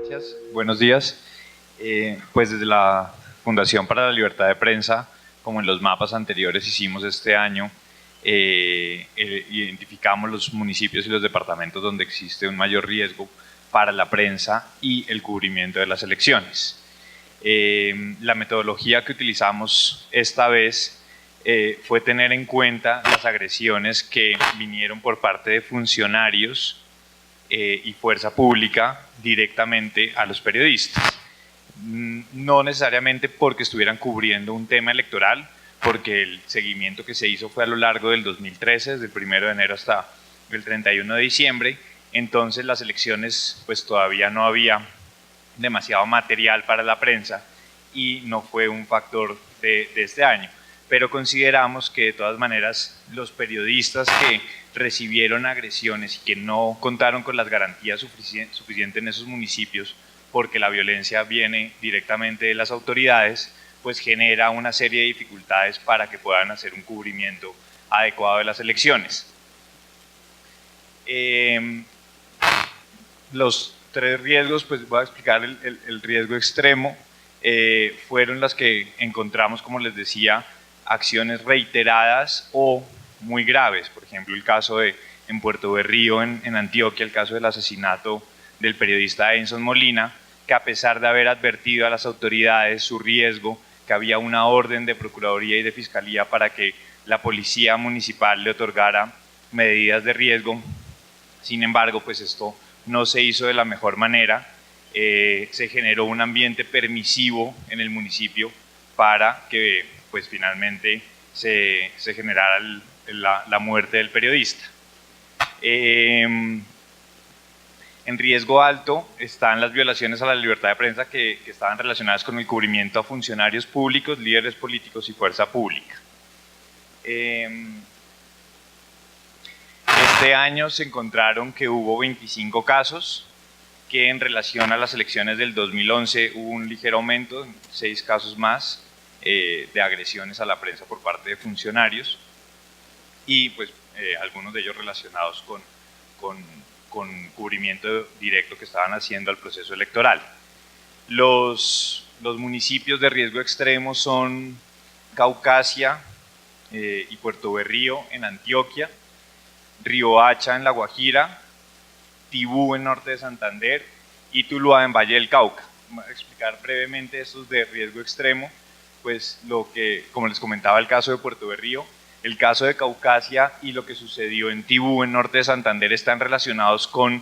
Gracias. Buenos días. Pues desde la Fundación para la Libertad de Prensa, como en los mapas anteriores hicimos este año, identificamos los municipios y los departamentos donde existe un mayor riesgo para la prensa y el cubrimiento de las elecciones. La metodología que utilizamos esta vez fue tener en cuenta las agresiones que vinieron por parte de funcionarios y fuerza pública directamente a los periodistas. No necesariamente porque estuvieran cubriendo un tema electoral, porque el seguimiento que se hizo fue a lo largo del 2013, desde el 1 de enero hasta el 31 de diciembre, entonces las elecciones pues todavía no había demasiado material para la prensa y no fue un factor de este año. Pero consideramos que de todas maneras los periodistas que recibieron agresiones y que no contaron con las garantías suficientes en esos municipios, porque la violencia viene directamente de las autoridades, pues genera una serie de dificultades para que puedan hacer un cubrimiento adecuado de las elecciones. Los tres riesgos, pues voy a explicar el riesgo extremo, fueron las que encontramos, como les decía, acciones reiteradas o muy graves. Por ejemplo, el caso en Puerto Berrío, en Antioquia, el caso del asesinato del periodista Edson Molina, que a pesar de haber advertido a las autoridades su riesgo, que había una orden de Procuraduría y de Fiscalía para que la Policía Municipal le otorgara medidas de riesgo, sin embargo, pues esto no se hizo de la mejor manera, se generó un ambiente permisivo en el municipio para que pues finalmente se generara la muerte del periodista. En riesgo alto están las violaciones a la libertad de prensa que estaban relacionadas con el cubrimiento a funcionarios públicos, líderes políticos y fuerza pública. Este año se encontraron que hubo 25 casos, que en relación a las elecciones del 2011 hubo un ligero aumento, 6 casos más de agresiones a la prensa por parte de funcionarios y pues algunos de ellos relacionados con cubrimiento directo que estaban haciendo al proceso electoral. Los municipios de riesgo extremo son Caucasia y Puerto Berrío en Antioquia, Riohacha en La Guajira, Tibú en norte de Santander y Tuluá en Valle del Cauca. Voy a explicar brevemente estos de riesgo extremo, pues como les comentaba, el caso de Puerto Berrío, el caso de Caucasia y lo que sucedió en Tibú, en norte de Santander, están relacionados con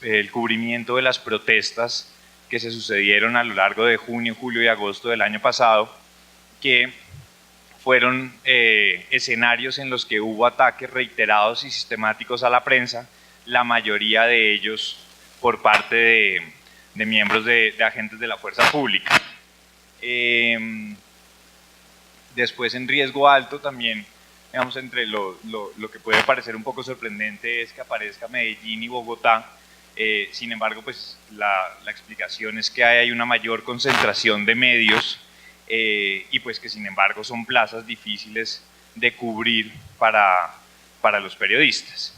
el cubrimiento de las protestas que se sucedieron a lo largo de junio, julio y agosto del año pasado, que fueron escenarios en los que hubo ataques reiterados y sistemáticos a la prensa, la mayoría de ellos por parte de miembros de agentes de la fuerza pública. Después, en riesgo alto también, digamos, entre lo que puede parecer un poco sorprendente es que aparezca Medellín y Bogotá. Sin embargo, pues la explicación es que hay una mayor concentración de medios y pues que sin embargo son plazas difíciles de cubrir para los periodistas.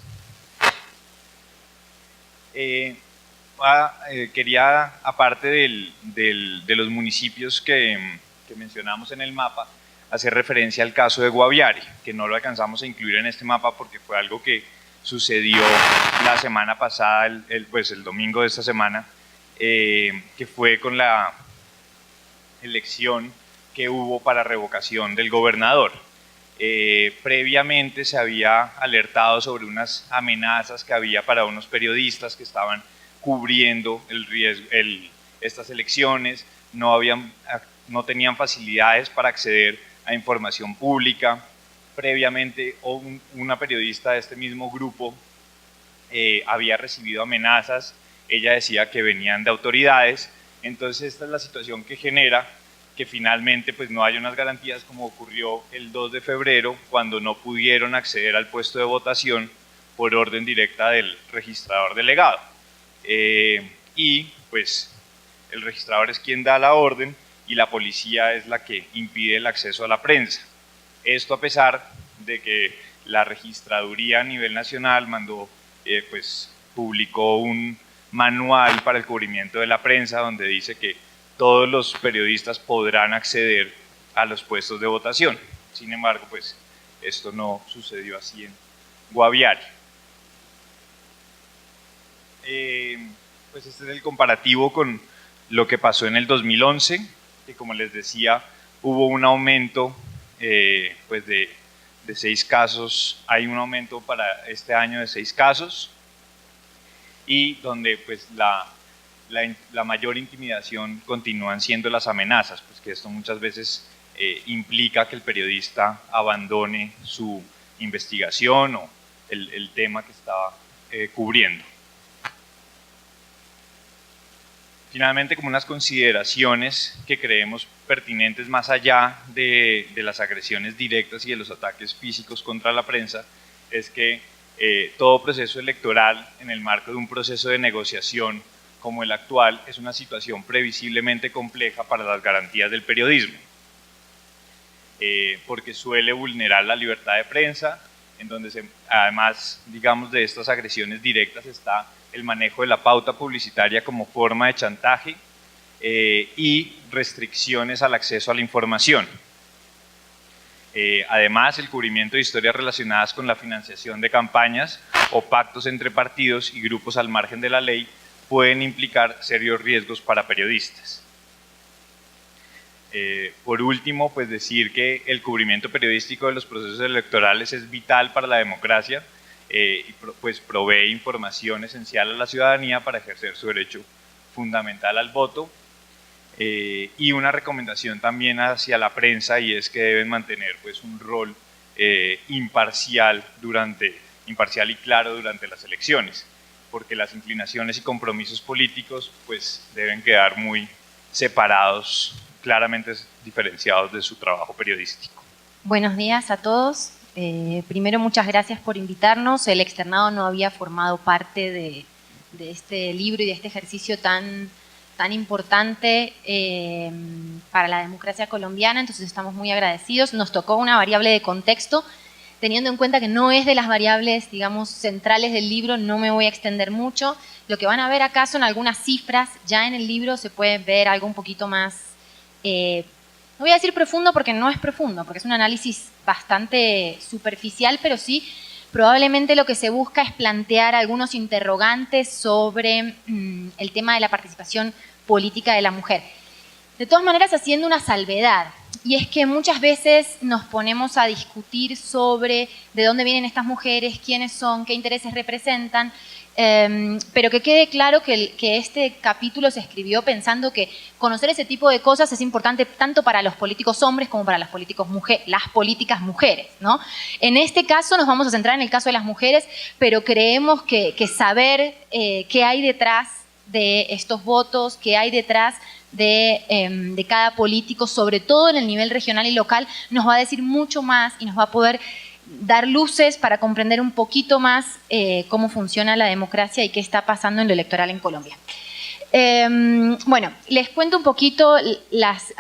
Quería, aparte de los municipios que mencionamos en el mapa, hacer referencia al caso de Guaviare, que no lo alcanzamos a incluir en este mapa porque fue algo que sucedió la semana pasada, el domingo de esta semana, que fue con la elección que hubo para revocación del gobernador. Previamente se había alertado sobre unas amenazas que había para unos periodistas que estaban cubriendo estas elecciones, no tenían facilidades para acceder a información pública. Previamente una periodista de este mismo grupo había recibido amenazas, ella decía que venían de autoridades, entonces esta es la situación que genera que finalmente pues no haya unas garantías, como ocurrió el 2 de febrero cuando no pudieron acceder al puesto de votación por orden directa del registrador delegado. Y pues el registrador es quien da la orden y la policía es la que impide el acceso a la prensa. Esto a pesar de que la registraduría a nivel nacional mandó pues publicó un manual para el cubrimiento de la prensa donde dice que todos los periodistas podrán acceder a los puestos de votación. Sin embargo, pues esto no sucedió así en Guaviare. Pues este es el comparativo con lo que pasó en el 2011, que como les decía, hubo un aumento pues de 6 casos, hay un aumento para este año de 6 casos, y donde pues la mayor intimidación continúan siendo las amenazas, pues que esto muchas veces implica que el periodista abandone su investigación o el tema que estaba cubriendo. Finalmente, como unas consideraciones que creemos pertinentes más allá de las agresiones directas y de los ataques físicos contra la prensa, es que todo proceso electoral en el marco de un proceso de negociación como el actual es una situación previsiblemente compleja para las garantías del periodismo, porque suele vulnerar la libertad de prensa, en donde además, digamos, de estas agresiones directas está el manejo de la pauta publicitaria como forma de chantaje y restricciones al acceso a la información. Además, el cubrimiento de historias relacionadas con la financiación de campañas o pactos entre partidos y grupos al margen de la ley pueden implicar serios riesgos para periodistas. Por último, pues decir que el cubrimiento periodístico de los procesos electorales es vital para la democracia, y pues provee información esencial a la ciudadanía para ejercer su derecho fundamental al voto, y una recomendación también hacia la prensa, y es que deben mantener pues un rol imparcial y claro durante las elecciones, porque las inclinaciones y compromisos políticos pues deben quedar muy separados, claramente diferenciados de su trabajo periodístico. Buenos días a todos. Primero, muchas gracias por invitarnos. El externado no había formado parte de este libro y de este ejercicio tan importante para la democracia colombiana, entonces estamos muy agradecidos. Nos tocó una variable de contexto, teniendo en cuenta que no es de las variables, digamos, centrales del libro, no me voy a extender mucho. Lo que van a ver acá son algunas cifras, ya en el libro se puede ver algo un poquito más, no voy a decir profundo porque no es profundo, porque es un análisis bastante superficial, pero sí, probablemente lo que se busca es plantear algunos interrogantes sobre el tema de la participación política de la mujer. De todas maneras, haciendo una salvedad, y es que muchas veces nos ponemos a discutir sobre de dónde vienen estas mujeres, quiénes son, qué intereses representan, pero que quede claro que este capítulo se escribió pensando que conocer ese tipo de cosas es importante tanto para los políticos hombres como para las políticas mujeres, ¿no? En este caso nos vamos a centrar en el caso de las mujeres, pero creemos que saber qué hay detrás de estos votos, qué hay detrás de cada político, sobre todo en el nivel regional y local, nos va a decir mucho más y nos va a poder dar luces para comprender un poquito más cómo funciona la democracia y qué está pasando en lo electoral en Colombia. Bueno, les cuento un poquito, las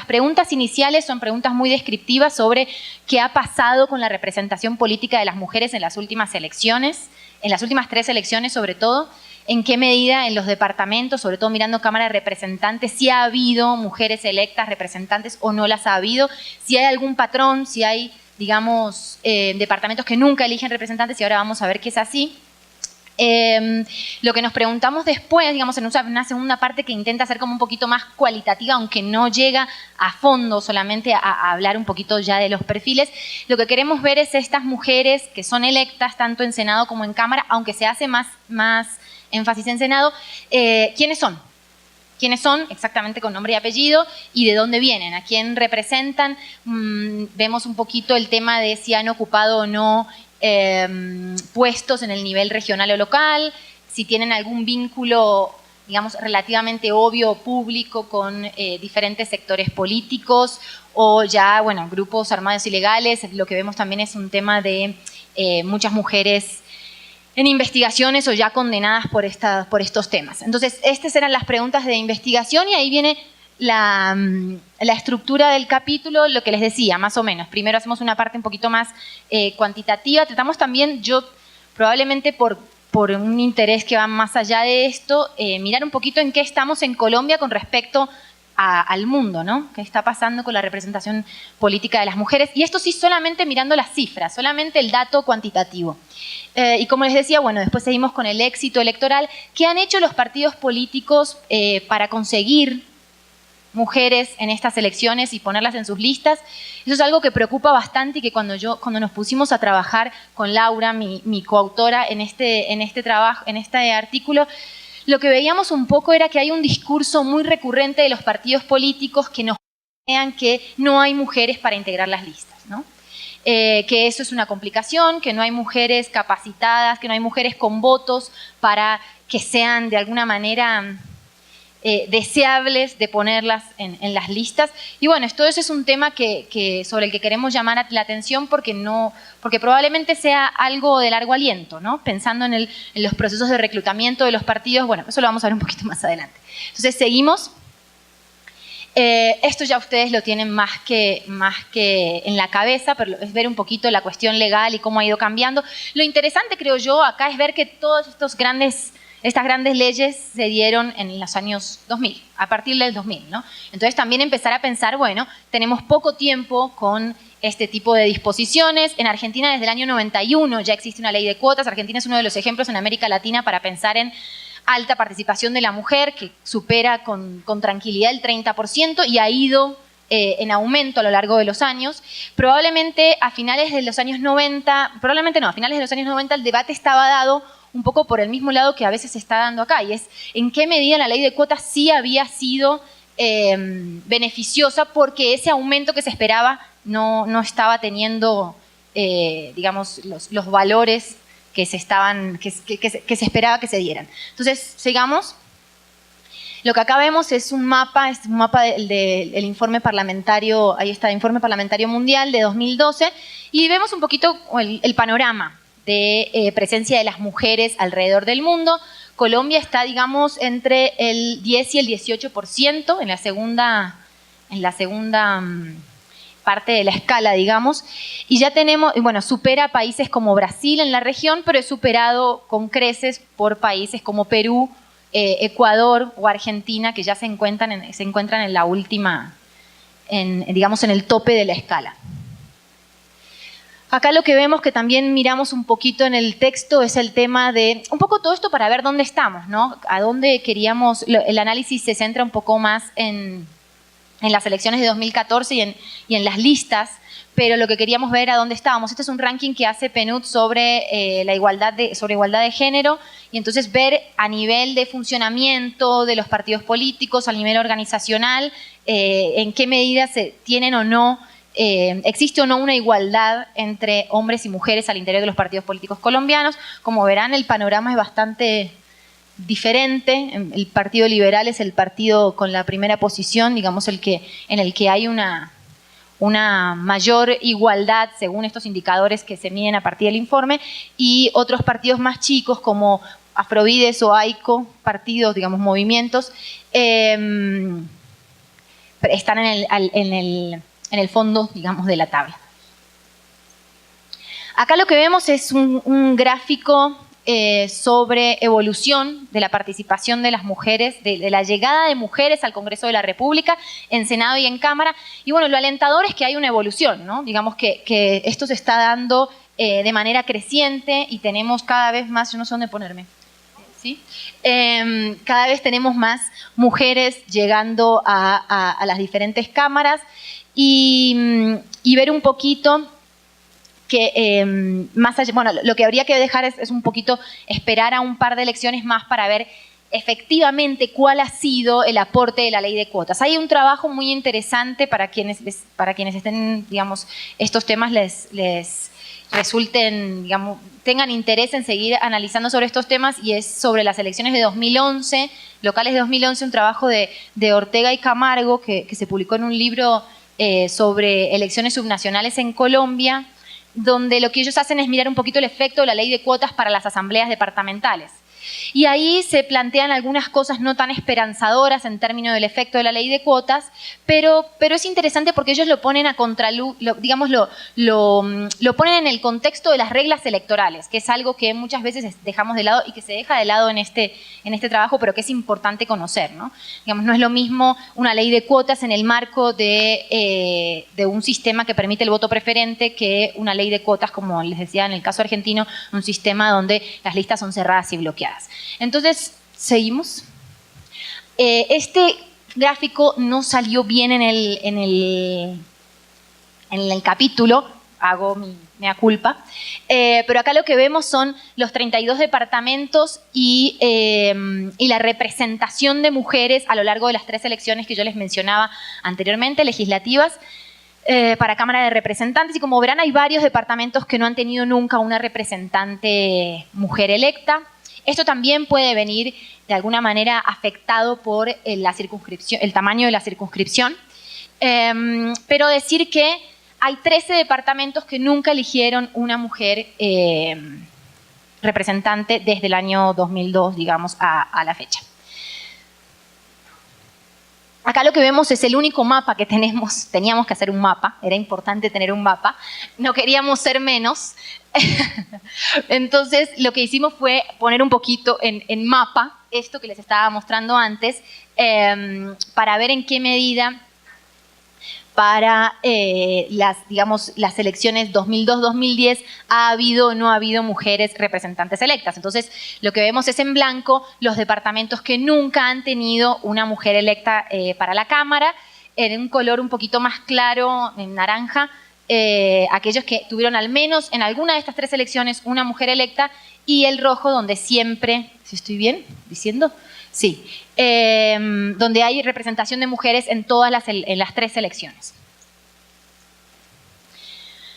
preguntas iniciales son preguntas muy descriptivas sobre qué ha pasado con la representación política de las mujeres en las últimas elecciones, en las últimas 3 elecciones sobre todo, en qué medida en los departamentos, sobre todo mirando Cámara de Representantes, si ha habido mujeres electas representantes o no las ha habido, si hay algún patrón, si hay, digamos, departamentos que nunca eligen representantes, y ahora vamos a ver que es así. Lo que nos preguntamos después, digamos, en una segunda parte que intenta ser como un poquito más cualitativa, aunque no llega a fondo, solamente a hablar un poquito ya de los perfiles, lo que queremos ver es estas mujeres que son electas tanto en Senado como en Cámara, aunque se hace más énfasis en Senado, ¿quiénes son? ¿Quiénes son? Exactamente con nombre y apellido, y de dónde vienen, a quién representan. Vemos un poquito el tema de si han ocupado o no puestos en el nivel regional o local, si tienen algún vínculo, digamos, relativamente obvio o público con diferentes sectores políticos o ya, bueno, grupos armados ilegales. Lo que vemos también es un tema de muchas mujeres en investigaciones o ya condenadas por estos temas. Entonces, estas eran las preguntas de investigación y ahí viene la estructura del capítulo, lo que les decía, más o menos. Primero hacemos una parte un poquito más cuantitativa, tratamos también, yo probablemente por un interés que va más allá de esto, mirar un poquito en qué estamos en Colombia con respecto al mundo, ¿no? ¿Qué está pasando con la representación política de las mujeres? Y esto sí solamente mirando las cifras, solamente el dato cuantitativo. Y como les decía, bueno, después seguimos con el éxito electoral. ¿Qué han hecho los partidos políticos para conseguir mujeres en estas elecciones y ponerlas en sus listas? Eso es algo que preocupa bastante y que cuando nos pusimos a trabajar con Laura, mi coautora, en este trabajo, en este artículo, lo que veíamos un poco era que hay un discurso muy recurrente de los partidos políticos que nos plantean que no hay mujeres para integrar las listas, ¿no? Que eso es una complicación, que no hay mujeres capacitadas, que no hay mujeres con votos para que sean de alguna manera deseables de ponerlas en las listas. Y bueno, todo eso es un tema sobre el que queremos llamar la atención porque probablemente sea algo de largo aliento, ¿no? Pensando en los procesos de reclutamiento de los partidos. Bueno, eso lo vamos a ver un poquito más adelante. Entonces, seguimos. Esto ya ustedes lo tienen más que en la cabeza, pero es ver un poquito la cuestión legal y cómo ha ido cambiando. Lo interesante, creo yo, acá es ver que todas estas grandes leyes se dieron en los años 2000, a partir del 2000, ¿no? Entonces también empezar a pensar, bueno, tenemos poco tiempo con este tipo de disposiciones. En Argentina desde el año 91 ya existe una ley de cuotas. Argentina es uno de los ejemplos en América Latina para pensar en alta participación de la mujer, que supera con tranquilidad el 30% y ha ido en aumento a lo largo de los años. Probablemente a finales de los años 90, a finales de los años 90 el debate estaba dado un poco por el mismo lado que a veces se está dando acá, y es en qué medida la ley de cuotas sí había sido beneficiosa porque ese aumento que se esperaba no estaba teniendo, digamos, los valores que se esperaba que se dieran. Entonces, sigamos. Lo que acá vemos es un mapa del informe parlamentario, ahí está, Informe Parlamentario Mundial de 2012, y vemos un poquito el panorama de presencia de las mujeres alrededor del mundo. Colombia está, digamos, entre el 10 y el 18% en la segunda parte de la escala, digamos, y ya tenemos, bueno, supera países como Brasil en la región, pero es superado con creces por países como Perú, Ecuador o Argentina, que ya se encuentran en la última, digamos, en el tope de la escala. Acá lo que vemos, que también miramos un poquito en el texto, es el tema de, un poco todo esto para ver dónde estamos, ¿no? A dónde queríamos, el análisis se centra un poco más en las elecciones de 2014 y en las listas, pero lo que queríamos ver a dónde estábamos. Este es un ranking que hace PNUD sobre igualdad de género, y entonces ver a nivel de funcionamiento de los partidos políticos, a nivel organizacional, en qué medida se tienen o no, existe o no una igualdad entre hombres y mujeres al interior de los partidos políticos colombianos. Como verán, el panorama es bastante diferente. El Partido Liberal es el partido con la primera posición, digamos, en el que hay una mayor igualdad según estos indicadores que se miden a partir del informe, y otros partidos más chicos como Afrovides o AICO, partidos, digamos, movimientos, están en el fondo, digamos, de la tabla. Acá lo que vemos es un gráfico sobre evolución de la participación de las mujeres, de la llegada de mujeres al Congreso de la República, en Senado y en Cámara. Y bueno, lo alentador es que hay una evolución, ¿no? Digamos que esto se está dando de manera creciente y tenemos cada vez más, yo no sé dónde ponerme, ¿sí? Cada vez tenemos más mujeres llegando a las diferentes cámaras, y ver un poquito que más allá, bueno, lo que habría que dejar es un poquito esperar a un par de elecciones más para ver efectivamente cuál ha sido el aporte de la ley de cuotas. Hay un trabajo muy interesante para quienes estén, digamos, estos temas les resulten, digamos, tengan interés en seguir analizando sobre estos temas, y es sobre las elecciones de 2011, locales de 2011, un trabajo de Ortega y Camargo que se publicó en un libro sobre elecciones subnacionales en Colombia, donde lo que ellos hacen es mirar un poquito el efecto de la ley de cuotas para las asambleas departamentales. Y ahí se plantean algunas cosas no tan esperanzadoras en términos del efecto de la ley de cuotas, pero es interesante porque ellos lo ponen a contraluz, digamos, lo ponen en el contexto de las reglas electorales, que es algo que muchas veces dejamos de lado y que se deja de lado en este trabajo, pero que es importante conocer, ¿no? Digamos, no es lo mismo una ley de cuotas en el marco de un sistema que permite el voto preferente que una ley de cuotas, como les decía en el caso argentino, un sistema donde las listas son cerradas y bloqueadas. Entonces, seguimos. Este gráfico no salió bien en el capítulo, hago mi mea culpa, pero acá lo que vemos son los 32 departamentos y la representación de mujeres a lo largo de las 3 elecciones que yo les mencionaba anteriormente, legislativas, para Cámara de Representantes, y como verán hay varios departamentos que no han tenido nunca una representante mujer electa. Esto también puede venir de alguna manera afectado por la circunscripción, el tamaño de la circunscripción, pero decir que hay 13 departamentos que nunca eligieron una mujer representante desde el año 2002, digamos, a la fecha. Acá lo que vemos es el único mapa que teníamos que hacer un mapa, era importante tener un mapa, no queríamos ser menos, entonces lo que hicimos fue poner un poquito en mapa esto que les estaba mostrando antes, para ver en qué medida para las elecciones 2002-2010 ha habido o no ha habido mujeres representantes electas. Entonces, lo que vemos es en blanco los departamentos que nunca han tenido una mujer electa para la Cámara, en un color un poquito más claro, en naranja, aquellos que tuvieron al menos en alguna de estas 3 elecciones una mujer electa, y el rojo donde siempre, si estoy bien diciendo, sí, donde hay representación de mujeres en en las 3 elecciones.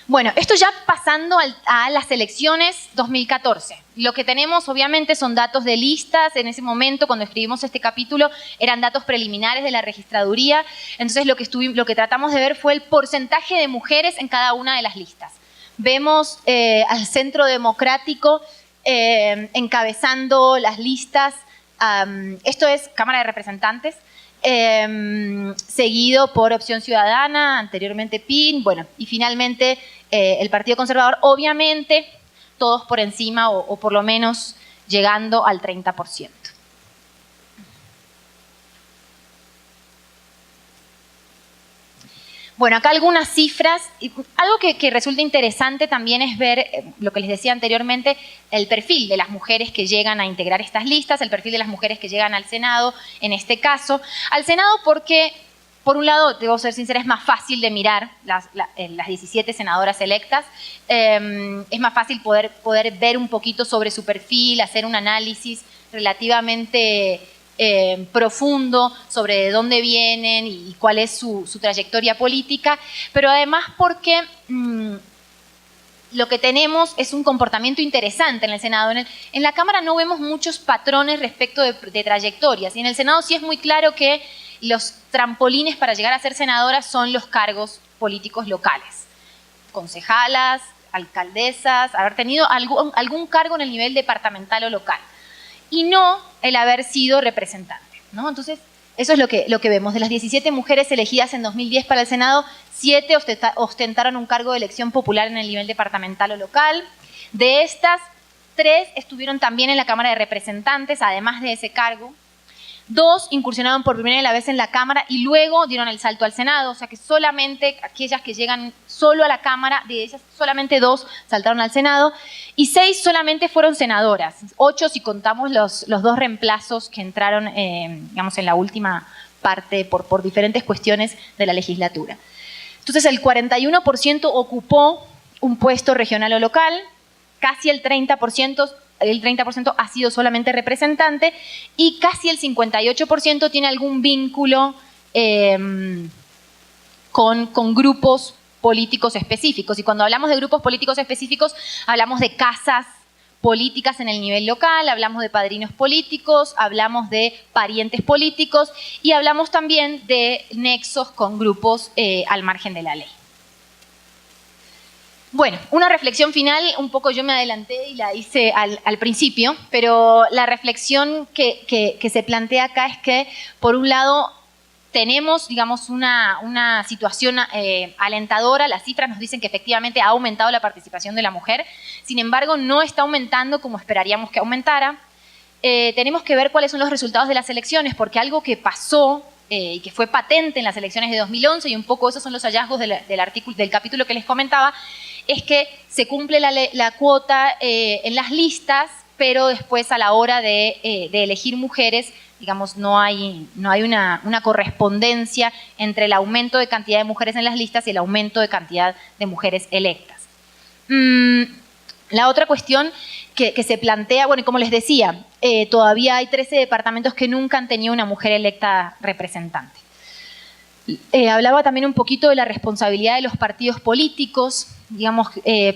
Bueno, esto ya pasando a las elecciones 2014. Lo que tenemos obviamente son datos de listas. En ese momento, cuando escribimos este capítulo, eran datos preliminares de la registraduría. Entonces lo que tratamos de ver fue el porcentaje de mujeres en cada una de las listas. Vemos al Centro Democrático encabezando las listas. Esto es Cámara de Representantes, seguido por Opción Ciudadana, anteriormente PIN, bueno, y finalmente el Partido Conservador, obviamente todos por encima o por lo menos llegando al 30%. Bueno, acá algunas cifras. Algo que resulta interesante también es ver, lo que les decía anteriormente, el perfil de las mujeres que llegan a integrar estas listas, el perfil de las mujeres que llegan al Senado, en este caso. Al Senado porque, por un lado, debo ser sincera, es más fácil de mirar las 17 senadoras electas. Es más fácil poder ver un poquito sobre su perfil, hacer un análisis relativamente profundo sobre de dónde vienen y cuál es su trayectoria política, pero además porque lo que tenemos es un comportamiento interesante en el Senado. En la Cámara no vemos muchos patrones respecto de trayectorias, y en el Senado sí es muy claro que los trampolines para llegar a ser senadoras son los cargos políticos locales, concejalas, alcaldesas, haber tenido algún cargo en el nivel departamental o local, y no el haber sido representante, ¿no? Entonces, eso es lo que vemos. De las 17 mujeres elegidas en 2010 para el Senado, 7 ostentaron un cargo de elección popular en el nivel departamental o local. De estas, 3 estuvieron también en la Cámara de Representantes, además de ese cargo. 2 incursionaron por primera vez en la Cámara y luego dieron el salto al Senado, o sea que solamente aquellas que llegan solo a la Cámara, de ellas solamente 2 saltaron al Senado, y 6 solamente fueron senadoras, 8 si contamos los 2 reemplazos que entraron digamos, en la última parte por diferentes cuestiones de la legislatura. Entonces el 41% ocupó un puesto regional o local, casi el 30% ha sido solamente representante, y casi el 58% tiene algún vínculo con grupos políticos específicos. Y cuando hablamos de grupos políticos específicos, hablamos de casas políticas en el nivel local, hablamos de padrinos políticos, hablamos de parientes políticos y hablamos también de nexos con grupos al margen de la ley. Bueno, una reflexión final, un poco yo me adelanté y la hice al principio, pero la reflexión que se plantea acá es que, por un lado, tenemos, digamos, una situación alentadora. Las cifras nos dicen que efectivamente ha aumentado la participación de la mujer, sin embargo, no está aumentando como esperaríamos que aumentara. Tenemos que ver cuáles son los resultados de las elecciones, porque algo que pasó y que fue patente en las elecciones de 2011, y un poco esos son los hallazgos del capítulo que les comentaba, es que se cumple la cuota en las listas, pero después a la hora de elegir mujeres, digamos, no hay una correspondencia entre el aumento de cantidad de mujeres en las listas y el aumento de cantidad de mujeres electas. La otra cuestión que se plantea, bueno, y como les decía, todavía hay 13 departamentos que nunca han tenido una mujer electa representante. Hablaba también un poquito de la responsabilidad de los partidos políticos, digamos,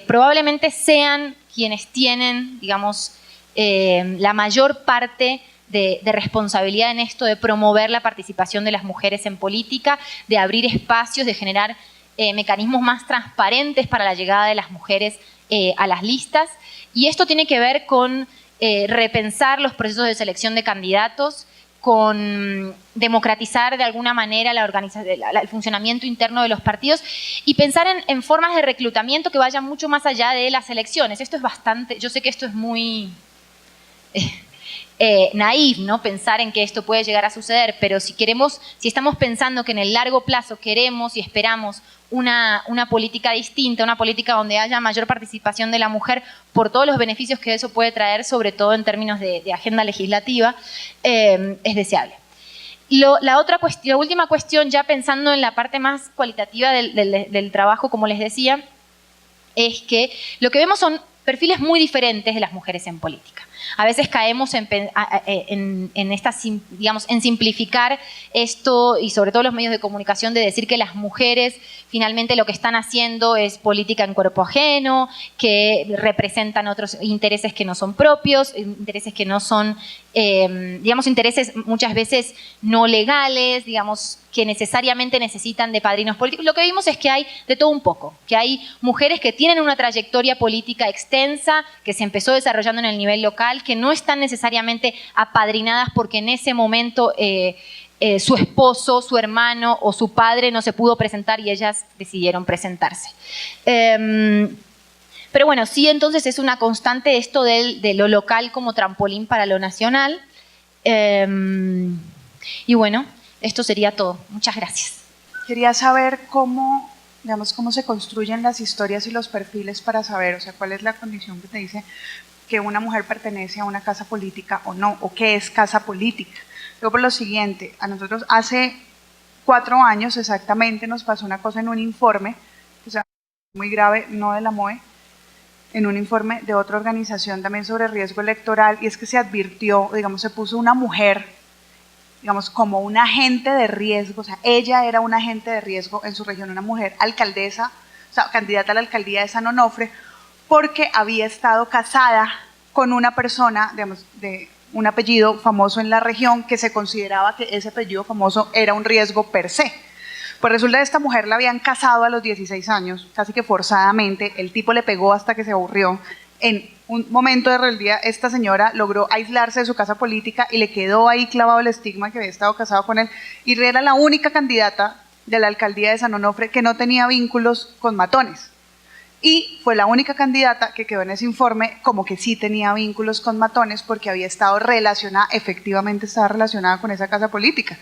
probablemente sean quienes tienen, digamos, la mayor parte de responsabilidad en esto de promover la participación de las mujeres en política, de abrir espacios, de generar mecanismos más transparentes para la llegada de las mujeres a las listas. Y esto tiene que ver con repensar los procesos de selección de candidatos, con democratizar de alguna manera el funcionamiento interno de los partidos y pensar en formas de reclutamiento que vayan mucho más allá de las elecciones. Esto es bastante, yo sé que esto es muy naif, ¿no? Pensar en que esto puede llegar a suceder, pero si estamos pensando que en el largo plazo queremos y esperamos una política distinta, una política donde haya mayor participación de la mujer por todos los beneficios que eso puede traer, sobre todo en términos de agenda legislativa, es deseable. La última cuestión, ya pensando en la parte más cualitativa del trabajo, como les decía, es que lo que vemos son perfiles muy diferentes de las mujeres en política. A veces caemos en simplificar esto, y sobre todo los medios de comunicación, de decir que las mujeres finalmente lo que están haciendo es política en cuerpo ajeno, que representan otros intereses que no son propios, intereses que no son, intereses muchas veces no legales, que necesariamente necesitan de padrinos políticos. Lo que vimos es que hay de todo un poco, que hay mujeres que tienen una trayectoria política extensa, que se empezó desarrollando en el nivel local, que no están necesariamente apadrinadas porque en ese momento su esposo, su hermano o su padre no se pudo presentar y ellas decidieron presentarse. Pero bueno, sí, entonces es una constante esto de lo local como trampolín para lo nacional. Y bueno, esto sería todo. Muchas gracias. Quería saber cómo se construyen las historias y los perfiles para saber, o sea, cuál es la condición que te dice que una mujer pertenece a una casa política o no, o qué es casa política. Luego, por lo siguiente, a nosotros hace 4 años exactamente nos pasó una cosa en un informe, o sea, muy grave, no de la MOE, en un informe de otra organización también sobre riesgo electoral, y es que se advirtió, se puso una mujer, como un agente de riesgo, o sea, ella era un agente de riesgo en su región, una mujer alcaldesa, o sea, candidata a la alcaldía de San Onofre, porque había estado casada con una persona, de un apellido famoso en la región, que se consideraba que ese apellido famoso era un riesgo per se. Pues resulta que esta mujer la habían casado a los 16 años, casi que forzadamente, el tipo le pegó hasta que se aburrió. En un momento de rebeldía, esta señora logró aislarse de su casa política y le quedó ahí clavado el estigma que había estado casado con él, y era la única candidata de la alcaldía de San Onofre que no tenía vínculos con matones. Y fue la única candidata que quedó en ese informe como que sí tenía vínculos con matones, porque había estado relacionada, efectivamente estaba relacionada con esa casa política.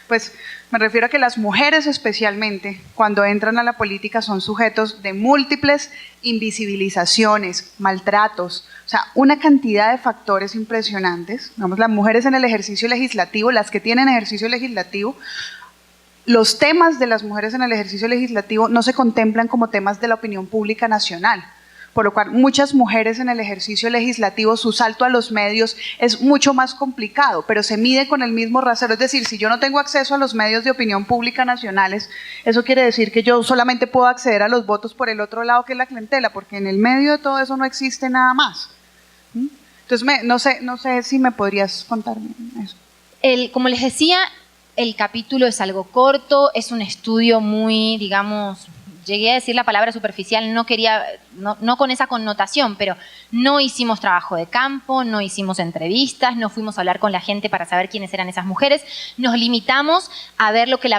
Pues me refiero a que las mujeres especialmente, cuando entran a la política, son sujetos de múltiples invisibilizaciones, maltratos, o sea, una cantidad de factores impresionantes. Las mujeres en el ejercicio legislativo, las que tienen ejercicio legislativo, los temas de las mujeres en el ejercicio legislativo no se contemplan como temas de la opinión pública nacional, por lo cual muchas mujeres en el ejercicio legislativo, su salto a los medios es mucho más complicado, pero se mide con el mismo rasero. Es decir, si yo no tengo acceso a los medios de opinión pública nacionales, eso quiere decir que yo solamente puedo acceder a los votos por el otro lado, que es la clientela, porque en el medio de todo eso no existe nada más. Entonces, no sé si me podrías contar eso. Como les decía, el capítulo es algo corto, es un estudio muy, llegué a decir la palabra superficial, no con esa connotación, pero no hicimos trabajo de campo, no hicimos entrevistas, no fuimos a hablar con la gente para saber quiénes eran esas mujeres, nos limitamos a ver lo que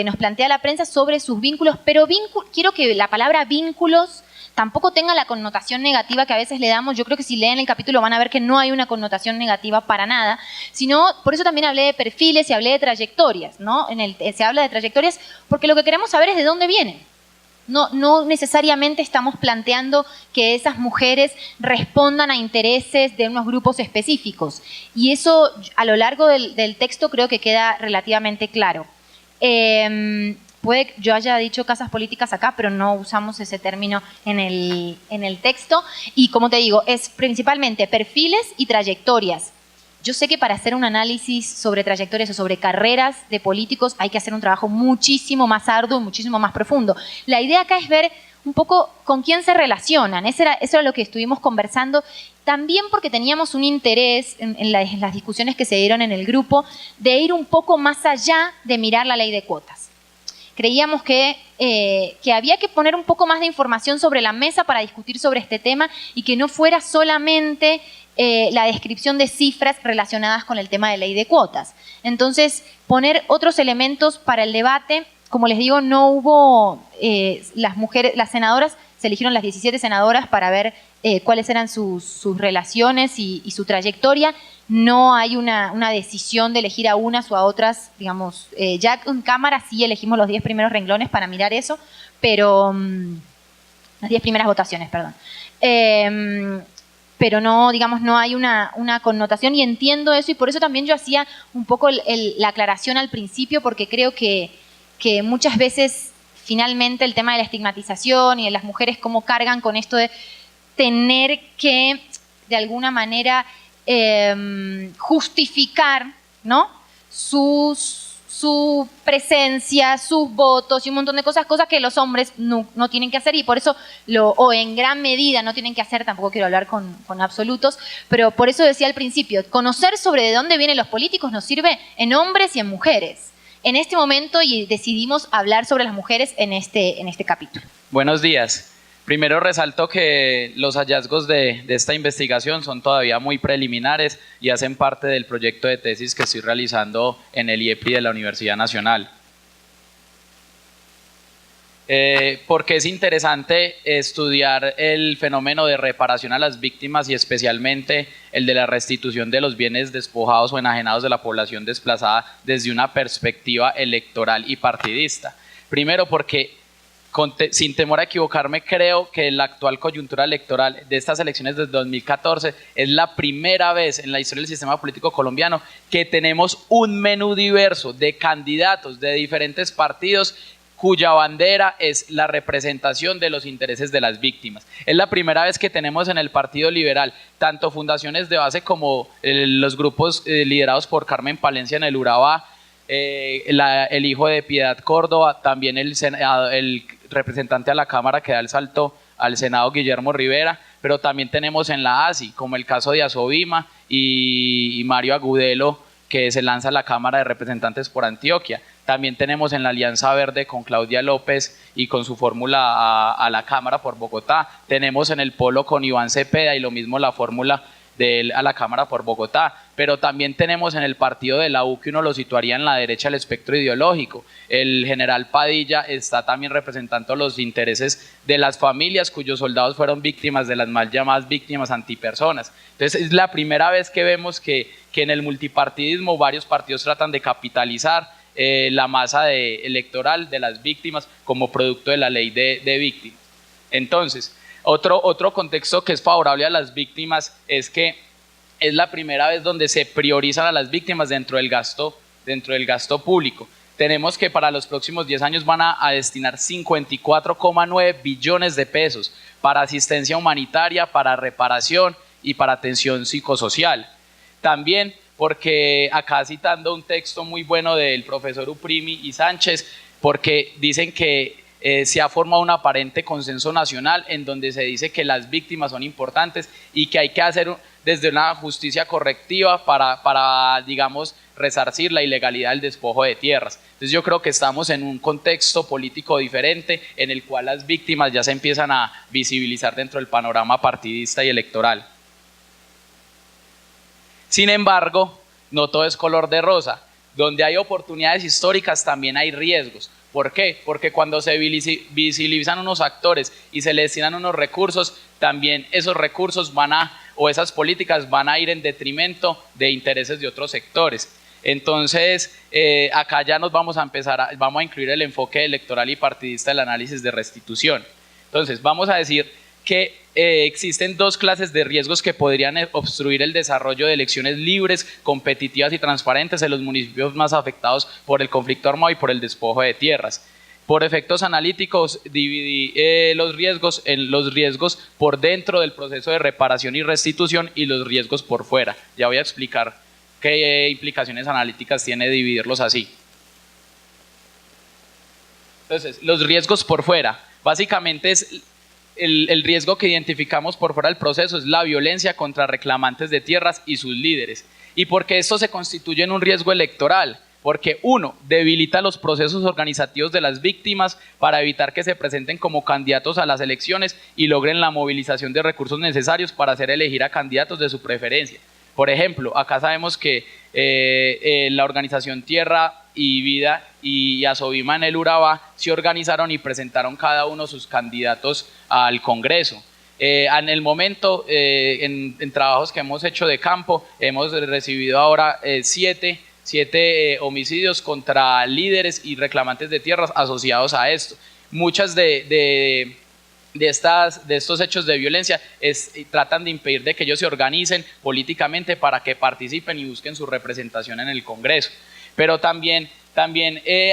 nos plantea la prensa sobre sus vínculos, pero quiero que la palabra vínculos tampoco tenga la connotación negativa que a veces le damos. Yo creo que si leen el capítulo van a ver que no hay una connotación negativa para nada, sino, por eso también hablé de perfiles y hablé de trayectorias, ¿no? Se habla de trayectorias porque lo que queremos saber es de dónde vienen. No necesariamente estamos planteando que esas mujeres respondan a intereses de unos grupos específicos. Y eso a lo largo del texto creo que queda relativamente claro. Puede que yo haya dicho casas políticas acá, pero no usamos ese término en el texto. Y como te digo, es principalmente perfiles y trayectorias. Yo sé que para hacer un análisis sobre trayectorias o sobre carreras de políticos hay que hacer un trabajo muchísimo más arduo y muchísimo más profundo. La idea acá es ver un poco con quién se relacionan. Eso era lo que estuvimos conversando. También porque teníamos un interés en las discusiones que se dieron en el grupo de ir un poco más allá de mirar la ley de cuotas. Creíamos que había que poner un poco más de información sobre la mesa para discutir sobre este tema y que no fuera solamente la descripción de cifras relacionadas con el tema de ley de cuotas. Entonces, poner otros elementos para el debate. Como les digo, no hubo las senadoras, se eligieron las 17 senadoras para ver cuáles eran sus relaciones y su trayectoria. No hay una decisión de elegir a unas o a otras, digamos, ya en cámara sí elegimos los 10 primeros renglones para mirar eso, pero las 10 primeras votaciones, perdón. Pero no, digamos, no hay una connotación y entiendo eso y por eso también yo hacía un poco la aclaración al principio porque creo que muchas veces finalmente el tema de la estigmatización y de las mujeres cómo cargan con esto de tener que de alguna manera justificar, ¿no? Su presencia, sus votos y un montón de cosas que los hombres no tienen que hacer y por eso, o en gran medida no tienen que hacer, tampoco quiero hablar con absolutos, pero por eso decía al principio, conocer sobre de dónde vienen los políticos nos sirve en hombres y en mujeres. En este momento y decidimos hablar sobre las mujeres en este capítulo. Buenos días. Primero resalto que los hallazgos de esta investigación son todavía muy preliminares y hacen parte del proyecto de tesis que estoy realizando en el IEPRI de la Universidad Nacional. Porque es interesante estudiar el fenómeno de reparación a las víctimas y especialmente el de la restitución de los bienes despojados o enajenados de la población desplazada desde una perspectiva electoral y partidista. Primero porque sin temor a equivocarme, creo que la actual coyuntura electoral de estas elecciones desde 2014 es la primera vez en la historia del sistema político colombiano que tenemos un menú diverso de candidatos de diferentes partidos cuya bandera es la representación de los intereses de las víctimas. Es la primera vez que tenemos en el Partido Liberal tanto fundaciones de base como los grupos liderados por Carmen Palencia en el Urabá, el hijo de Piedad Córdoba, también el representante a la Cámara que da el salto al Senado, Guillermo Rivera, pero también tenemos en la ASI, como el caso de Asovima y Mario Agudelo, que se lanza a la Cámara de Representantes por Antioquia. También tenemos en la Alianza Verde con Claudia López y con su fórmula a la Cámara por Bogotá. Tenemos en el Polo con Iván Cepeda y lo mismo la fórmula de él a la Cámara por Bogotá, pero también tenemos en el partido de la U, que uno lo situaría en la derecha del espectro ideológico. El general Padilla está también representando los intereses de las familias cuyos soldados fueron víctimas de las mal llamadas víctimas antipersonas. Entonces es la primera vez que vemos que en el multipartidismo varios partidos tratan de capitalizar la masa electoral de las víctimas como producto de la ley de víctimas. Entonces, otro contexto que es favorable a las víctimas es que es la primera vez donde se priorizan a las víctimas dentro del gasto público. Tenemos que para los próximos 10 años van a destinar 54,9 billones de pesos para asistencia humanitaria, para reparación y para atención psicosocial. También porque acá citando un texto muy bueno del profesor Uprimi y Sánchez, porque dicen que se ha formado un aparente consenso nacional en donde se dice que las víctimas son importantes y que hay que hacer desde una justicia correctiva para digamos, resarcir la ilegalidad del despojo de tierras. Entonces yo creo que estamos en un contexto político diferente en el cual las víctimas ya se empiezan a visibilizar dentro del panorama partidista y electoral. Sin embargo, no todo es color de rosa. Donde hay oportunidades históricas también hay riesgos. ¿Por qué? Porque cuando se visibilizan unos actores y se les destinan unos recursos, también esos recursos o esas políticas van a ir en detrimento de intereses de otros sectores. Entonces, acá ya nos vamos a incluir el enfoque electoral y partidista del análisis de restitución. Entonces, vamos a decir que existen dos clases de riesgos que podrían obstruir el desarrollo de elecciones libres, competitivas y transparentes en los municipios más afectados por el conflicto armado y por el despojo de tierras. Por efectos analíticos, dividí los riesgos en los riesgos por dentro del proceso de reparación y restitución y los riesgos por fuera. Ya voy a explicar qué implicaciones analíticas tiene dividirlos así. Entonces, los riesgos por fuera, básicamente es el riesgo que identificamos por fuera del proceso es la violencia contra reclamantes de tierras y sus líderes. ¿Y por qué esto se constituye en un riesgo electoral? Porque uno, debilita los procesos organizativos de las víctimas para evitar que se presenten como candidatos a las elecciones y logren la movilización de recursos necesarios para hacer elegir a candidatos de su preferencia. Por ejemplo, acá sabemos que la organización Tierra y Vida y Asovima en el Urabá se organizaron y presentaron cada uno sus candidatos al Congreso. En el momento, en trabajos que hemos hecho de campo, hemos recibido ahora siete homicidios contra líderes y reclamantes de tierras asociados a esto. Muchas de estos hechos de violencia tratan de impedir de que ellos se organicen políticamente para que participen y busquen su representación en el Congreso. Pero también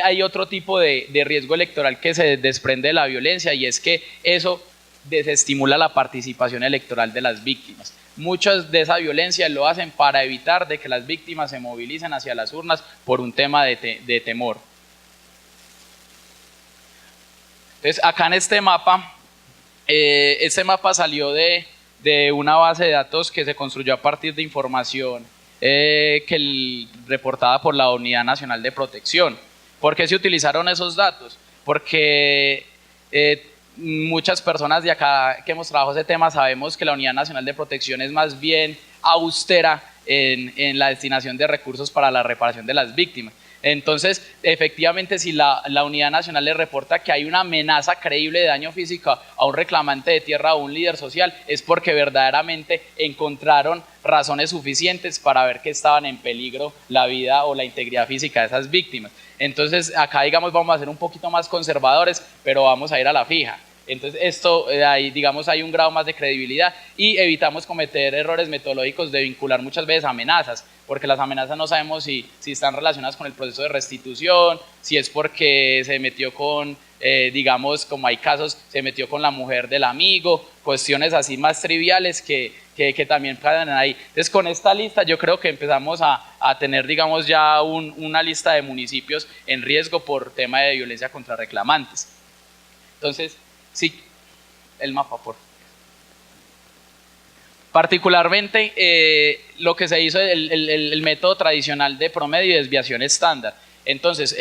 hay otro tipo de riesgo electoral que se desprende de la violencia y es que eso desestimula la participación electoral de las víctimas. Muchas de esa violencia lo hacen para evitar de que las víctimas se movilicen hacia las urnas por un tema de temor. Entonces, acá en este mapa salió de una base de datos que se construyó a partir de información reportada por la Unidad Nacional de Protección. ¿Por qué se utilizaron esos datos? Porque muchas personas de acá que hemos trabajado ese tema sabemos que la Unidad Nacional de Protección es más bien austera en la destinación de recursos para la reparación de las víctimas. Entonces, efectivamente, si la Unidad Nacional le reporta que hay una amenaza creíble de daño físico a un reclamante de tierra o un líder social, es porque verdaderamente encontraron razones suficientes para ver que estaban en peligro la vida o la integridad física de esas víctimas. Entonces, acá, digamos, vamos a ser un poquito más conservadores, pero vamos a ir a la fija. Entonces, hay un grado más de credibilidad y evitamos cometer errores metodológicos de vincular muchas veces amenazas, porque las amenazas no sabemos si están relacionadas con el proceso de restitución, si es porque se metió con, digamos, como hay casos, se metió con la mujer del amigo, cuestiones así más triviales que también quedan ahí. Entonces, con esta lista yo creo que empezamos a tener, digamos, ya una lista de municipios en riesgo por tema de violencia contra reclamantes. Entonces, sí, el mapa, por favor. Particularmente, lo que se hizo, el método tradicional de promedio y desviación estándar. Entonces,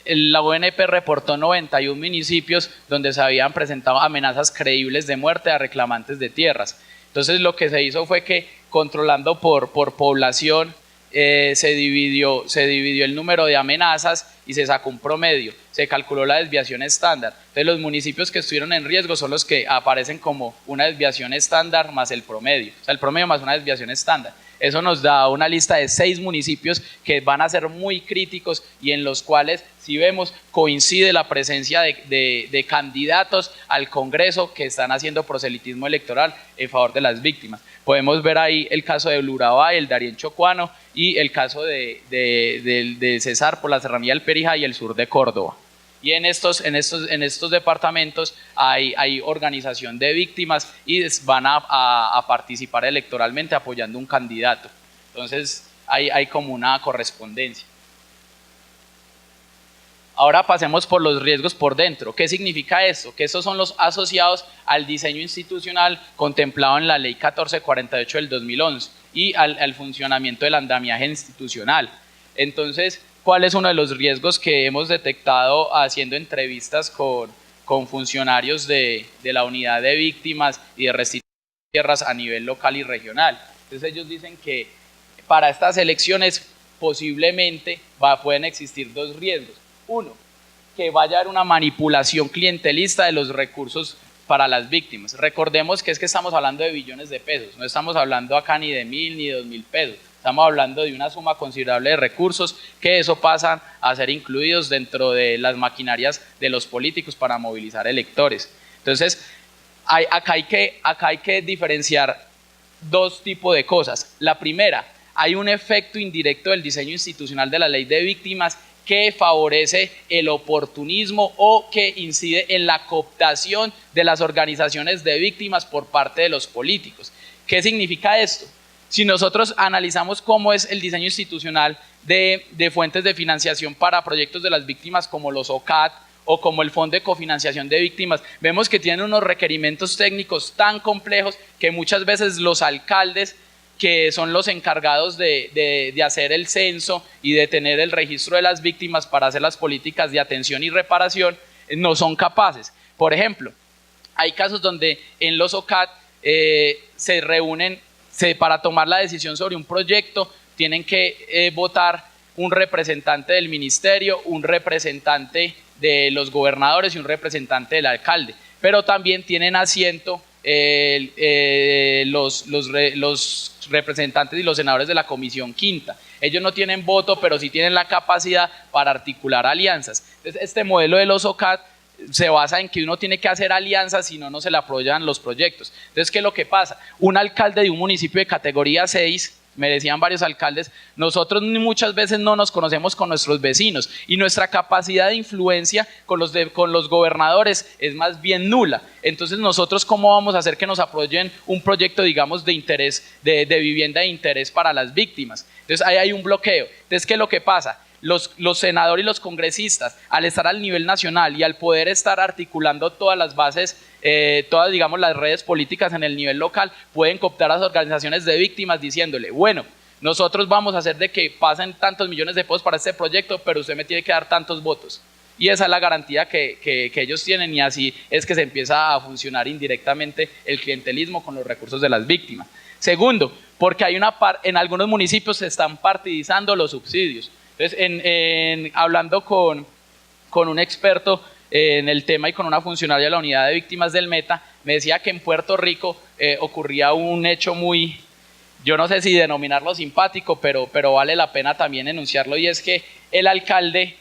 la ONP reportó 91 municipios donde se habían presentado amenazas creíbles de muerte a reclamantes de tierras. Entonces, lo que se hizo fue que, controlando por población, se dividió el número de amenazas y se sacó un promedio, se calculó la desviación estándar. Entonces los municipios que estuvieron en riesgo son los que aparecen como una desviación estándar más el promedio, o sea, el promedio más una desviación estándar. Eso nos da una lista de 6 municipios que van a ser muy críticos y en los cuales, si vemos, coincide la presencia de candidatos al Congreso que están haciendo proselitismo electoral en favor de las víctimas. Podemos ver ahí el caso de Urabá, el Darién Chocuano y el caso de Cesar por la Serranía del Perijá y el sur de Córdoba. Y en estos departamentos hay organización de víctimas y van a participar electoralmente apoyando un candidato. Entonces hay como una correspondencia. Ahora pasemos por los riesgos por dentro. ¿Qué significa esto? Que estos son los asociados al diseño institucional contemplado en la Ley 1448 del 2011 y al funcionamiento del andamiaje institucional. Entonces, ¿cuál es uno de los riesgos que hemos detectado haciendo entrevistas con funcionarios de la unidad de víctimas y de restitución de tierras a nivel local y regional? Entonces ellos dicen que para estas elecciones posiblemente pueden existir dos riesgos. Uno, que vaya a haber una manipulación clientelista de los recursos para las víctimas. Recordemos que estamos hablando de billones de pesos, no estamos hablando acá ni de 1.000 ni de 2.000 pesos, estamos hablando de una suma considerable de recursos que eso pasan a ser incluidos dentro de las maquinarias de los políticos para movilizar electores. Entonces, acá hay que diferenciar dos tipos de cosas. La primera, hay un efecto indirecto del diseño institucional de la ley de víctimas que favorece el oportunismo o que incide en la cooptación de las organizaciones de víctimas por parte de los políticos. ¿Qué significa esto? Si nosotros analizamos cómo es el diseño institucional de fuentes de financiación para proyectos de las víctimas como los OCAT o como el Fondo de Cofinanciación de Víctimas, vemos que tienen unos requerimientos técnicos tan complejos que muchas veces los alcaldes, que son los encargados de hacer el censo y de tener el registro de las víctimas para hacer las políticas de atención y reparación, no son capaces. Por ejemplo, hay casos donde en los OCAT se reúnen para tomar la decisión sobre un proyecto, tienen que votar un representante del ministerio, un representante de los gobernadores y un representante del alcalde, pero también tienen asiento los representantes y los senadores de la Comisión Quinta. Ellos no tienen voto, pero sí tienen la capacidad para articular alianzas. Entonces, este modelo de los OCAT se basa en que uno tiene que hacer alianzas, si no, no se le apoyan los proyectos. Entonces, ¿qué es lo que pasa? Un alcalde de un municipio de categoría 6, me decían varios alcaldes, nosotros muchas veces no nos conocemos con nuestros vecinos y nuestra capacidad de influencia con los gobernadores es más bien nula. Entonces nosotros, ¿cómo vamos a hacer que nos apoyen un proyecto, digamos, de interés, de vivienda de interés para las víctimas? Entonces ahí hay un bloqueo. Entonces, ¿qué es lo que pasa? Los senadores y los congresistas, al estar al nivel nacional y al poder estar articulando todas las bases, todas, digamos, las redes políticas en el nivel local, pueden cooptar a las organizaciones de víctimas diciéndole, bueno, nosotros vamos a hacer de que pasen tantos millones de pesos para este proyecto, pero usted me tiene que dar tantos votos. Y esa es la garantía que ellos tienen, y así es que se empieza a funcionar indirectamente el clientelismo con los recursos de las víctimas. Segundo, porque en algunos municipios se están partidizando los subsidios. Entonces, hablando con un experto en el tema y con una funcionaria de la unidad de víctimas del Meta, me decía que en Puerto Rico ocurría un hecho muy, yo no sé si denominarlo simpático, pero vale la pena también enunciarlo, y es que el alcalde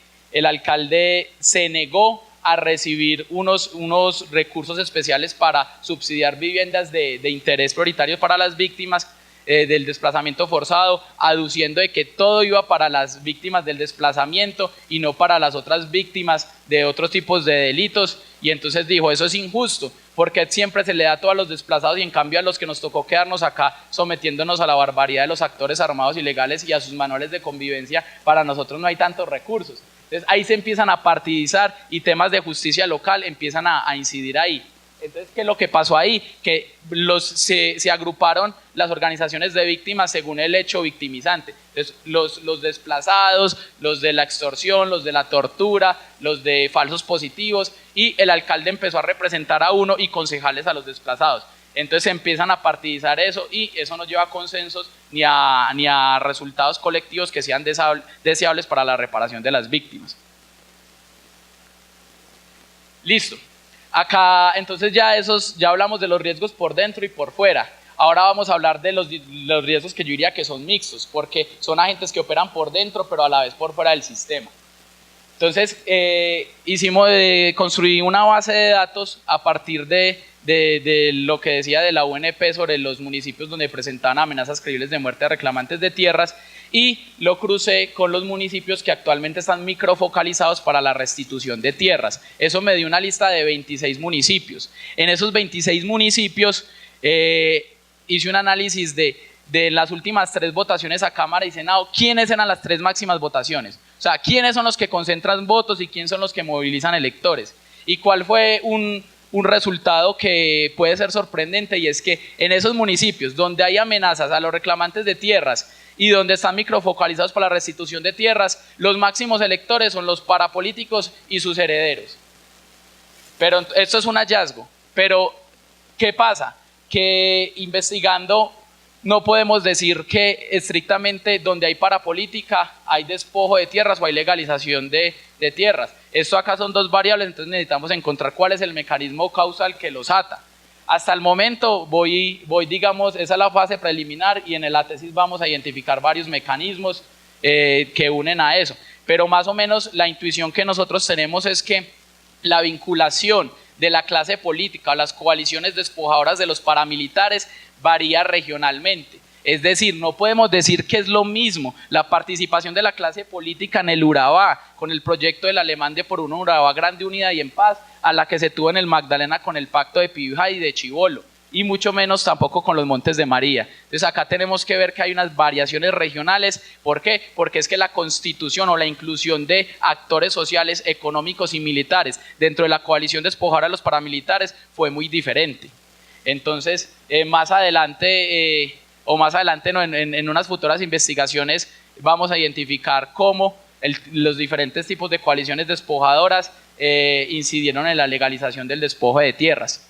se negó a recibir unos recursos especiales para subsidiar viviendas de interés prioritario para las víctimas del desplazamiento forzado, aduciendo de que todo iba para las víctimas del desplazamiento y no para las otras víctimas de otros tipos de delitos. Y entonces dijo, eso es injusto, porque siempre se le da todo a los desplazados y en cambio a los que nos tocó quedarnos acá sometiéndonos a la barbaridad de los actores armados ilegales y a sus manuales de convivencia, para nosotros no hay tantos recursos. Entonces ahí se empiezan a partidizar y temas de justicia local empiezan a incidir ahí. Entonces, ¿qué es lo que pasó ahí? Que se agruparon las organizaciones de víctimas según el hecho victimizante. Entonces, los desplazados, los de la extorsión, los de la tortura, los de falsos positivos, y el alcalde empezó a representar a uno y concejales a los desplazados. Entonces se empiezan a partidizar eso, y eso no lleva a consensos ni a resultados colectivos que sean deseables para la reparación de las víctimas. Listo. Acá, entonces ya hablamos de los riesgos por dentro y por fuera. Ahora vamos a hablar de los riesgos que yo diría que son mixtos, porque son agentes que operan por dentro, pero a la vez por fuera del sistema. Entonces, construí una base de datos a partir de lo que decía de la UNP sobre los municipios donde presentaban amenazas creíbles de muerte a reclamantes de tierras, y lo crucé con los municipios que actualmente están microfocalizados para la restitución de tierras. Eso me dio una lista de 26 municipios. En esos 26 municipios hice un análisis de las últimas 3 votaciones a Cámara y Senado, quiénes eran las 3 máximas votaciones. sea, quiénes son los que concentran votos y quiénes son los que movilizan electores. ¿Y cuál fue un resultado que puede ser sorprendente? Y es que en esos municipios donde hay amenazas a los reclamantes de tierras y donde están microfocalizados para la restitución de tierras, los máximos electores son los parapolíticos y sus herederos. Pero esto es un hallazgo. Pero, ¿qué pasa? Que investigando no podemos decir que estrictamente donde hay parapolítica hay despojo de tierras o hay legalización de tierras. Esto acá son dos variables, entonces necesitamos encontrar cuál es el mecanismo causal que los ata. Hasta el momento digamos, esa es la fase preliminar y en la tesis vamos a identificar varios mecanismos que unen a eso. Pero más o menos la intuición que nosotros tenemos es que la vinculación de la clase política o las coaliciones despojadoras de los paramilitares varía regionalmente. Es decir, no podemos decir que es lo mismo la participación de la clase política en el Urabá con el proyecto del Alemán de por un Urabá grande, unidad y en paz, a la que se tuvo en el Magdalena con el pacto de Pibija y de Chibolo, y mucho menos tampoco con los Montes de María. Entonces acá tenemos que ver que hay unas variaciones regionales. ¿Por qué? Porque es que la constitución o la inclusión de actores sociales, económicos y militares dentro de la coalición despojadora de los paramilitares fue muy diferente. Entonces, más adelante no, en unas futuras investigaciones vamos a identificar cómo los diferentes tipos de coaliciones despojadoras incidieron en la legalización del despojo de tierras.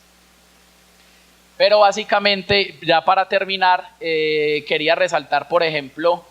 Pero básicamente, ya para terminar, quería resaltar, por ejemplo,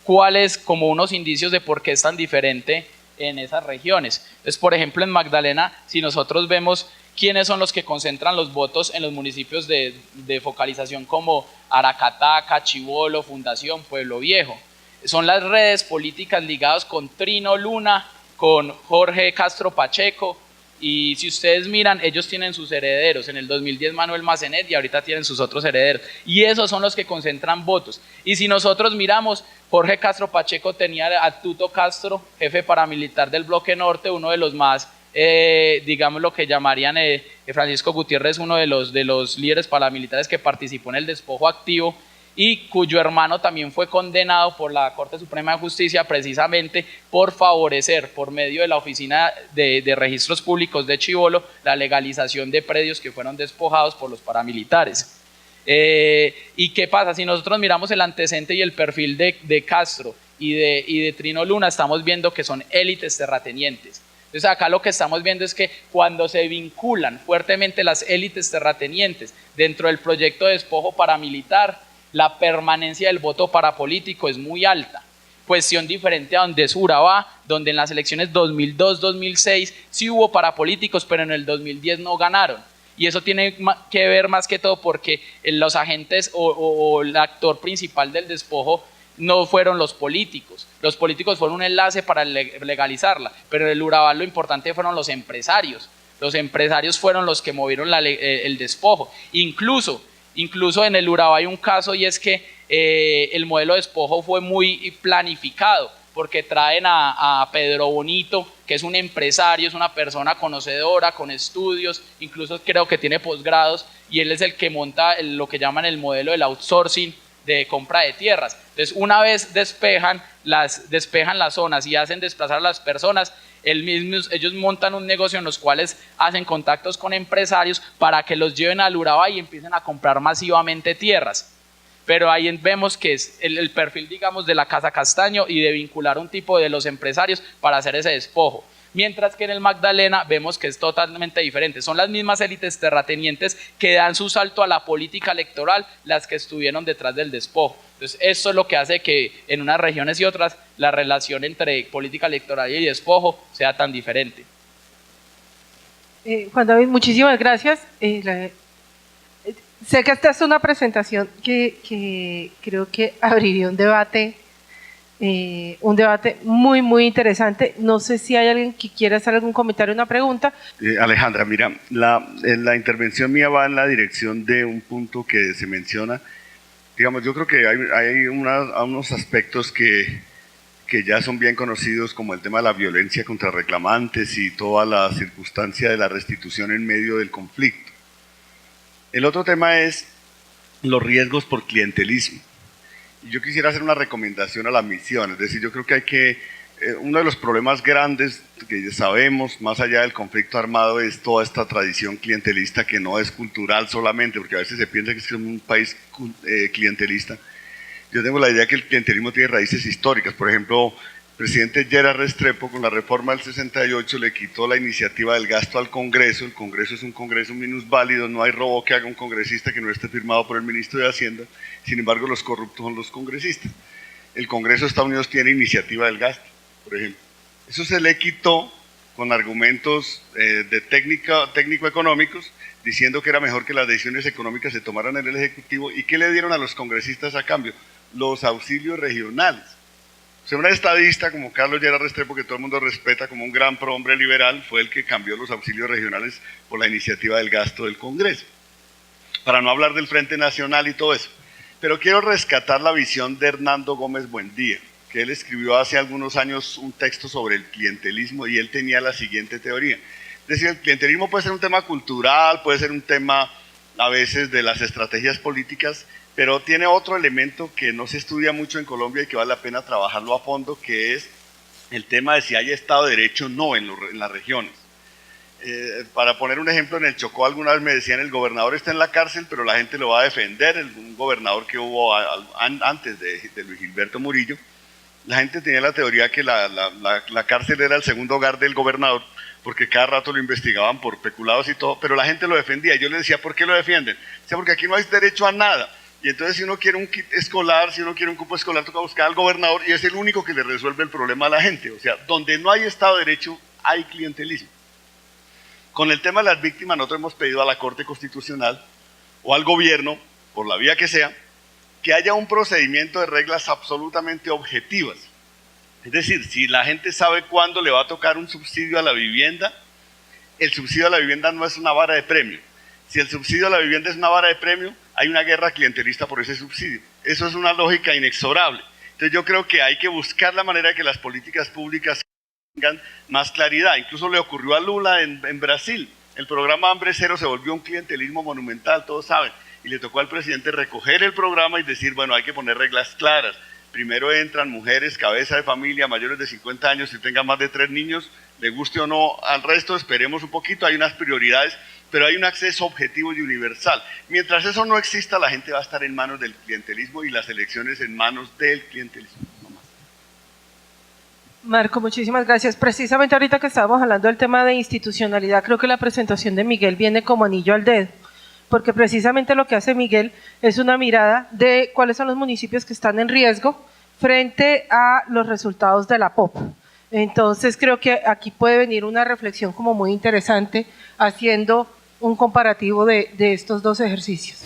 cuáles como unos indicios de por qué es tan diferente en esas regiones. Entonces, por ejemplo, en Magdalena, si nosotros vemos quiénes son los que concentran los votos en los municipios de focalización como Aracataca, Chibolo, Fundación, Pueblo Viejo, son las redes políticas ligadas con Trino Luna, con Jorge Castro Pacheco, y si ustedes miran, ellos tienen sus herederos. En el 2010 Manuel Macenet y ahorita tienen sus otros herederos. Y esos son los que concentran votos. Y si nosotros miramos, Jorge Castro Pacheco tenía a Tuto Castro, jefe paramilitar del Bloque Norte, uno de los más, digamos lo que llamarían Francisco Gutiérrez, uno de los líderes paramilitares que participó en el despojo activo, y cuyo hermano también fue condenado por la Corte Suprema de Justicia precisamente por favorecer, por medio de la Oficina de Registros Públicos de Chibolo, la legalización de predios que fueron despojados por los paramilitares. ¿Y qué pasa? Si nosotros miramos el antecedente y el perfil de Castro y de Trino Luna, estamos viendo que son élites terratenientes. Entonces acá lo que estamos viendo es que cuando se vinculan fuertemente las élites terratenientes dentro del proyecto de despojo paramilitar, la permanencia del voto parapolítico es muy alta. Cuestión diferente a donde es Urabá, donde en las elecciones 2002-2006 sí hubo parapolíticos, pero en el 2010 no ganaron. Y eso tiene que ver más que todo porque los agentes o el actor principal del despojo no fueron los políticos. Los políticos fueron un enlace para legalizarla, pero en el Urabá lo importante fueron los empresarios. Los empresarios fueron los que movieron el despojo. Incluso en el Urabá hay un caso, y es que el modelo de despojo fue muy planificado, porque traen a Pedro Bonito, que es un empresario, es una persona conocedora, con estudios, incluso creo que tiene posgrados, y él es el que monta lo que llaman el modelo del outsourcing de compra de tierras. Entonces, una vez despejan las zonas y hacen desplazar a las personas, ellos montan un negocio en los cuales hacen contactos con empresarios para que los lleven al Urabá y empiecen a comprar masivamente tierras. Pero ahí vemos que es el perfil, digamos, de la Casa Castaño y de vincular un tipo de los empresarios para hacer ese despojo. Mientras que en el Magdalena vemos que es totalmente diferente. Son las mismas élites terratenientes que dan su salto a la política electoral las que estuvieron detrás del despojo. Entonces, esto es lo que hace que en unas regiones y otras la relación entre política electoral y despojo sea tan diferente. Juan David, muchísimas gracias. Sé que esta es una presentación que creo que abriría un debate muy, muy interesante. No sé si hay alguien que quiera hacer algún comentario o una pregunta. Alejandra, mira, la intervención mía va en la dirección de un punto que se menciona. Digamos, yo creo que hay unos aspectos que ya son bien conocidos, como el tema de la violencia contra reclamantes y toda la circunstancia de la restitución en medio del conflicto. El otro tema es los riesgos por clientelismo. Yo quisiera hacer una recomendación a la misión, es decir, yo creo que hay que, uno de los problemas grandes que sabemos, más allá del conflicto armado, es toda esta tradición clientelista que no es cultural solamente, porque a veces se piensa que es un país clientelista. Yo tengo la idea que el clientelismo tiene raíces históricas. Por ejemplo, el presidente Gerard Restrepo, con la reforma del 68, le quitó la iniciativa del gasto al Congreso. El Congreso es un Congreso minusválido, no hay robo que haga un congresista que no esté firmado por el ministro de Hacienda. Sin embargo, los corruptos son los congresistas. El Congreso de Estados Unidos tiene iniciativa del gasto, por ejemplo. Eso se le quitó con argumentos de técnico-económicos, diciendo que era mejor que las decisiones económicas se tomaran en el Ejecutivo. ¿Y qué le dieron a los congresistas a cambio? Los auxilios regionales. O sea, un estadista como Carlos Gerard Restrepo, que todo el mundo respeta como un gran prohombre liberal, fue el que cambió los auxilios regionales por la iniciativa del gasto del Congreso. Para no hablar del Frente Nacional y todo eso. Pero quiero rescatar la visión de Hernando Gómez Buendía, que él escribió hace algunos años un texto sobre el clientelismo y él tenía la siguiente teoría. Es decir, el clientelismo puede ser un tema cultural, puede ser un tema a veces de las estrategias políticas, pero tiene otro elemento que no se estudia mucho en Colombia y que vale la pena trabajarlo a fondo, que es el tema de si hay Estado de Derecho o no en las regiones. Para poner un ejemplo, en el Chocó alguna vez me decían el gobernador está en la cárcel, pero la gente lo va a defender, un gobernador que hubo antes de Luis Gilberto Murillo. La gente tenía la teoría que la cárcel era el segundo hogar del gobernador, porque cada rato lo investigaban por peculados y todo, pero la gente lo defendía. Yo le decía, ¿por qué lo defienden? Decía, porque aquí no hay derecho a nada. Y entonces si uno quiere un kit escolar, si uno quiere un cupo escolar, toca buscar al gobernador y es el único que le resuelve el problema a la gente. O sea, donde no hay Estado de Derecho, hay clientelismo. Con el tema de las víctimas, nosotros hemos pedido a la Corte Constitucional o al gobierno, por la vía que sea, que haya un procedimiento de reglas absolutamente objetivas. Es decir, si la gente sabe cuándo le va a tocar un subsidio a la vivienda, el subsidio a la vivienda no es una vara de premio. Si el subsidio a la vivienda es una vara de premio, hay una guerra clientelista por ese subsidio. Eso es una lógica inexorable. Entonces yo creo que hay que buscar la manera de que las políticas públicas tengan más claridad. Incluso le ocurrió a Lula en Brasil. El programa Hambre Cero se volvió un clientelismo monumental, todos saben. Y le tocó al presidente recoger el programa y decir, bueno, hay que poner reglas claras. Primero entran mujeres, cabeza de familia, mayores de 50 años, si tengan más de 3 niños, le guste o no al resto, esperemos un poquito, hay unas prioridades, pero hay un acceso objetivo y universal. Mientras eso no exista, la gente va a estar en manos del clientelismo y las elecciones en manos del clientelismo. No más. Marco, muchísimas gracias. Precisamente ahorita que estábamos hablando del tema de institucionalidad, creo que la presentación de Miguel viene como anillo al dedo, porque precisamente lo que hace Miguel es una mirada de cuáles son los municipios que están en riesgo frente a los resultados de la POP. Entonces creo que aquí puede venir una reflexión como muy interesante haciendo un comparativo de estos dos ejercicios.